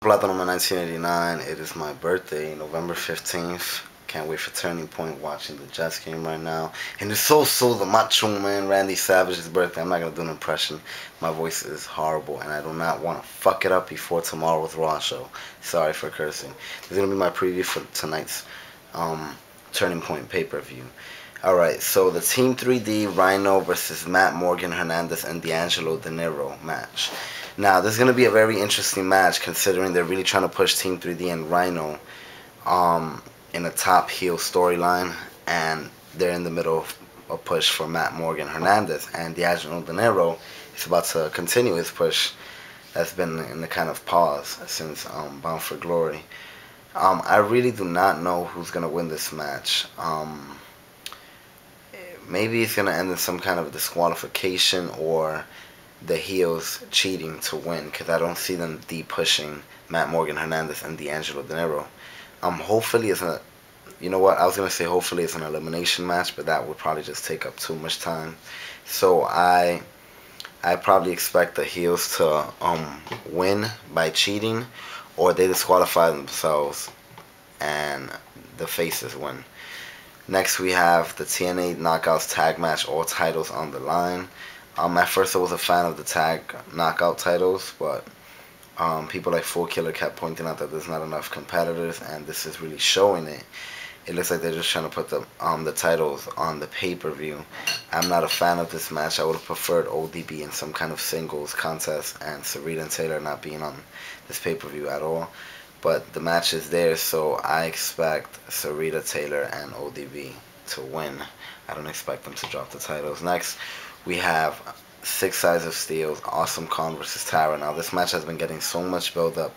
Platinum in 1989. It is my birthday, November 15th. Can't wait for Turning Point watching the Jets game right now. And it's also the Macho Man Randy Savage's birthday. I'm not going to do an impression. My voice is horrible and I do not want to fuck it up before tomorrow's Raw show. Sorry for cursing. This is going to be my preview for tonight's um, Turning Point pay-per-view. Alright, so the Team 3D Rhino versus Matt Morgan Hernandez and D'Angelo De Niro match. Now, this is going to be a very interesting match considering they're really trying to push Team 3D and Rhino in a top heel storyline, and they're in the middle of a push for Matt Morgan Hernandez, and D'Angelo De Niro is about to continue his push that's been in the kind of pause since Bound for Glory. I really do not know who's going to win this match. Maybe it's going to end in some kind of disqualification or the heels cheating to win, because I don't see them pushing Matt Morgan Hernandez and D'Angelo De Niro. Hopefully it's a, you know what, I was going to say hopefully it's an elimination match, but that would probably just take up too much time. So I probably expect the heels to win by cheating, or they disqualify themselves and the faces win. Next we have the TNA Knockouts Tag Match, all titles on the line. At first I was a fan of the tag knockout titles, but people like Full Killer kept pointing out that there's not enough competitors, and this is really showing it. It looks like they're just trying to put the titles on the pay-per-view. I'm not a fan of this match. I would have preferred ODB in some kind of singles contest and Sarita and Taylor not being on this pay-per-view at all. But the match is there, so I expect Sarita, Taylor, and ODB to win. I don't expect them to drop the titles. Next, we have Six Sides of Steel's Awesome Kong versus Tara. Now, this match has been getting so much build-up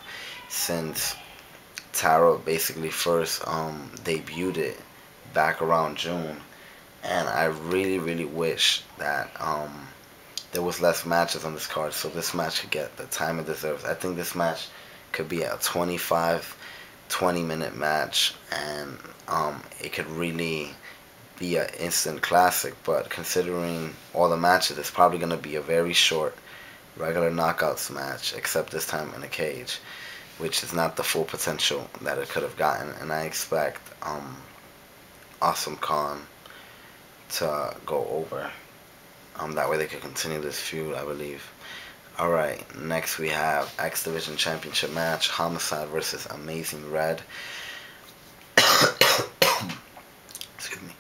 since Tara basically first debuted it back around June. And I really, really wish that there was less matches on this card so this match could get the time it deserves. I think this match could be a 20-minute match, and it could really be an instant classic. But considering all the matches, it's probably going to be a very short regular knockouts match, except this time in a cage, which is not the full potential that it could have gotten. And I expect Awesome Kong to go over. That way they could continue this feud, I believe. Alright, next we have X Division Championship match, Homicide versus Amazing Red. Excuse me.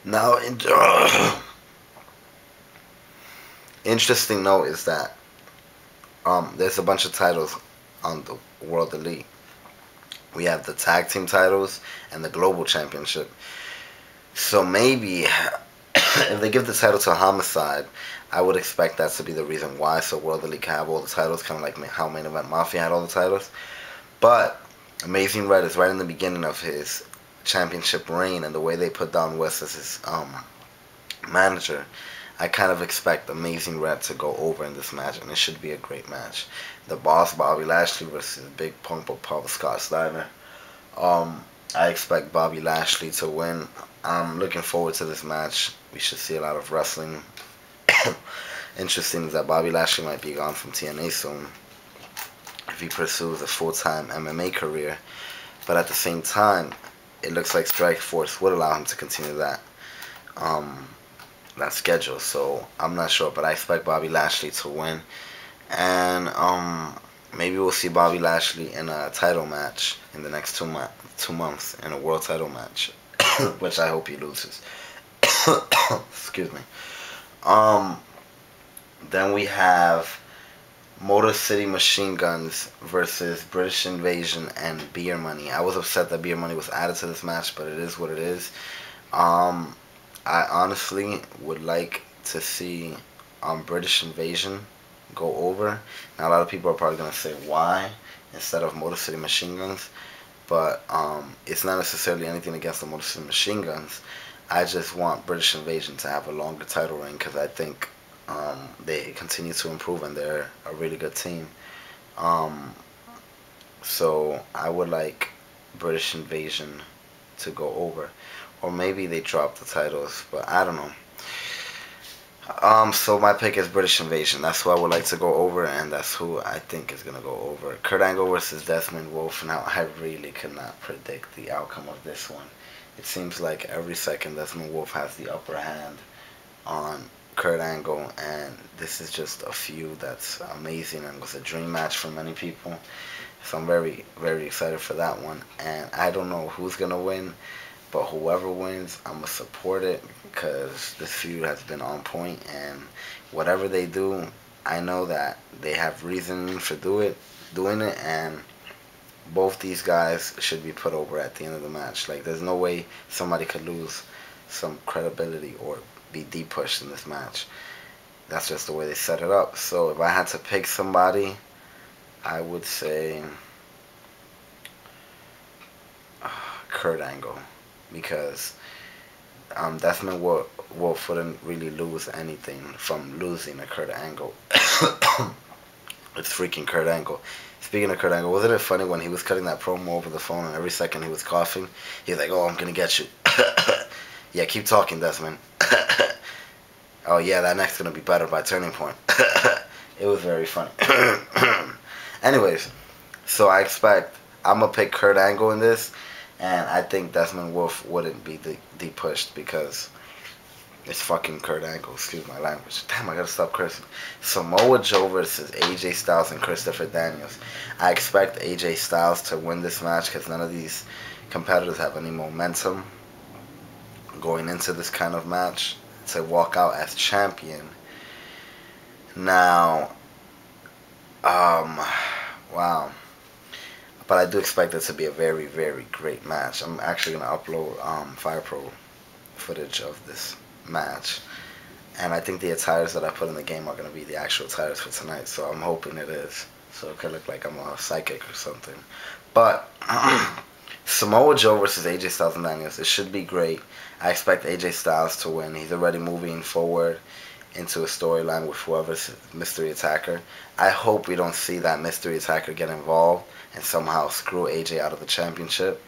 Now, interesting note is that there's a bunch of titles on the World Elite. We have the Tag Team titles and the Global Championship. So maybe if they give the title to Homicide, I would expect that to be the reason why. So World Elite can have all the titles, kind of like how Main Event Mafia had all the titles. But Amazing Red is right in the beginning of his championship reign, and the way they put down West as his manager, I kind of expect Amazing Red to go over in this match, and it should be a great match. The Boss Bobby Lashley versus Big Punk Paul Scott Steiner. I expect Bobby Lashley to win. I'm looking forward to this match. We should see a lot of wrestling. Interesting is that Bobby Lashley might be gone from TNA soon if he pursues a full-time MMA career. But at the same time, it looks like Strikeforce would allow him to continue that schedule. So I'm not sure, but I expect Bobby Lashley to win. And maybe we'll see Bobby Lashley in a title match in the next 2 months in a world title match, which I hope he loses. Excuse me. Then we have Motor City Machine Guns versus British Invasion and Beer Money. I was upset that Beer Money was added to this match, but it is what it is. I honestly would like to see British Invasion go over. Now, a lot of people are probably going to say why instead of Motor City Machine Guns, but it's not necessarily anything against the Motor City Machine Guns. I just want British Invasion to have a longer title reign, because I think they continue to improve and they're a really good team. So I would like British Invasion to go over, or maybe they drop the titles, but I don't know. So my pick is British Invasion. That's who I would like to go over, and that's who I think is gonna go over. Kurt Angle versus Desmond Wolf. Now I really could not predict the outcome of this one. It seems like every second Desmond Wolf has the upper hand on Kurt Angle, and this is just a feud that's amazing and was a dream match for many people. So I'm very, very excited for that one. And I don't know who's gonna win, but whoever wins, I'm gonna support it because this feud has been on point, and whatever they do, I know that they have reason for doing it, and both these guys should be put over at the end of the match. Like, there's no way somebody could lose some credibility or be deep pushed in this match. That's just the way they set it up. So if I had to pick somebody, I would say Kurt Angle, because Desmond Wolf wouldn't really lose anything from losing to Kurt Angle. It's freaking Kurt Angle. Speaking of Kurt Angle, wasn't it funny when he was cutting that promo over the phone and every second he was coughing, he was like, "Oh, I'm gonna get you." Yeah, keep talking, Desmond. Oh yeah, that neck's gonna be better by Turning Point. It was very funny. Anyways, so I'm gonna pick Kurt Angle in this, and I think Desmond Wolf wouldn't be deep pushed because it's fucking Kurt Angle. Excuse my language. Damn, I gotta stop cursing. Samoa Joe versus AJ Styles and Christopher Daniels. I expect AJ Styles to win this match because none of these competitors have any momentum going into this kind of match to walk out as champion. Now, wow. But I do expect it to be a very, very great match. I'm actually gonna upload Fire Pro footage of this match, and I think the attires that I put in the game are gonna be the actual attires for tonight. So I'm hoping it is. So it could look like I'm a psychic or something. But Samoa Joe versus AJ Styles and Daniels. It should be great. I expect AJ Styles to win. He's already moving forward into a storyline with whoever's mystery attacker. I hope we don't see that mystery attacker get involved and somehow screw AJ out of the championship.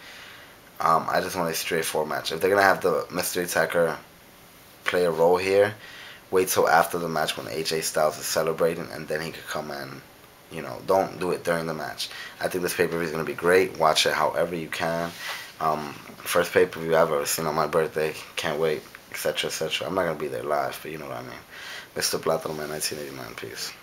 I just want a straightforward match. If they're gonna have the mystery attacker play a role here, wait till after the match when AJ Styles is celebrating, and then he could come in. You know, don't do it during the match. I think this pay-per-view is going to be great. Watch it however you can. First pay-per-view I've ever seen on my birthday. Can't wait, etc., etc. I'm not going to be there live, but you know what I mean. Mr. Platinum Man 1989. Peace.